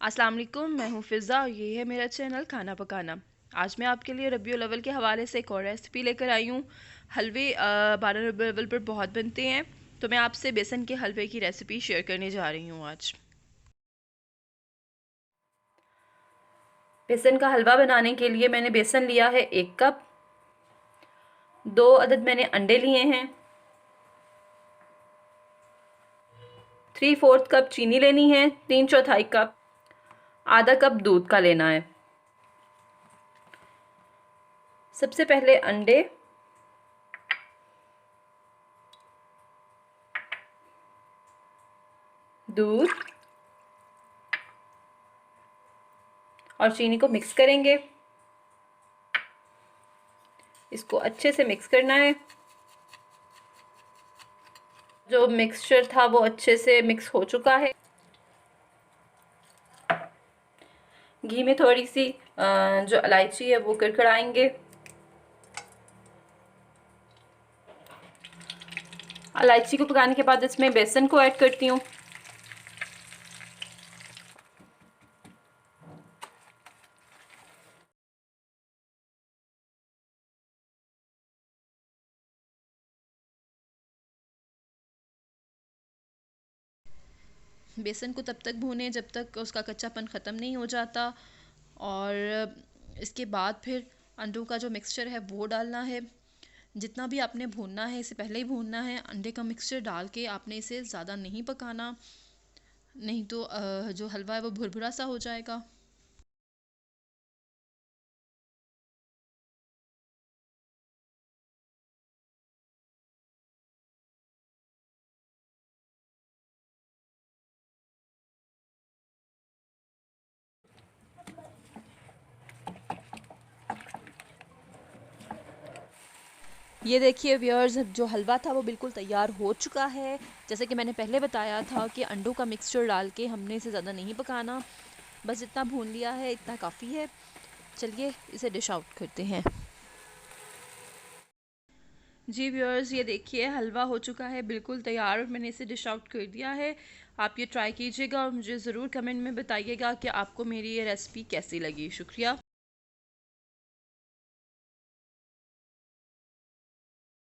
अस्सलाम वालेकुम, मैं हूँ फ़िज़ा और ये है मेरा चैनल खाना पकाना। आज मैं आपके लिए रबीउल अव्वल के हवाले से एक और रेसिपी लेकर आई हूँ। हलवे 12 रबीउल अव्वल पर बहुत बनते हैं, तो मैं आपसे बेसन के हलवे की रेसिपी शेयर करने जा रही हूँ आज। बेसन का हलवा बनाने के लिए मैंने बेसन लिया है 1 कप। 2 अदद मैंने अंडे लिए हैं। 3/4 कप चीनी लेनी है। 3/4 कप, आधा कप दूध का लेना है। सबसे पहले अंडे, दूध और चीनी को मिक्स करेंगे। इसको अच्छे से मिक्स करना है। जो मिक्सचर था वो अच्छे से मिक्स हो चुका है। घी में थोड़ी सी जो इलायची है वो कड़कड़ाएंगे। इलायची को पकाने के बाद इसमें बेसन को ऐड करती हूँ। बेसन को तब तक भूनें जब तक उसका कच्चापन ख़त्म नहीं हो जाता। और इसके बाद फिर अंडों का जो मिक्सचर है वो डालना है। जितना भी आपने भूनना है इसे पहले ही भूनना है। अंडे का मिक्सचर डाल के आपने इसे ज़्यादा नहीं पकाना, नहीं तो जो हलवा है वो भुरभुरा सा हो जाएगा। ये देखिए व्यूअर्स, जो हलवा था वो बिल्कुल तैयार हो चुका है। जैसे कि मैंने पहले बताया था कि अंडों का मिक्सचर डाल के हमने इसे ज़्यादा नहीं पकाना, बस जितना भून लिया है इतना काफ़ी है। चलिए इसे डिश आउट करते हैं। जी व्यूअर्स, ये देखिए हलवा हो चुका है बिल्कुल तैयार और मैंने इसे डिश आउट कर दिया है। आप ये ट्राई कीजिएगा और मुझे ज़रूर कमेंट में बताइएगा कि आपको मेरी ये रेसिपी कैसी लगी। शुक्रिया।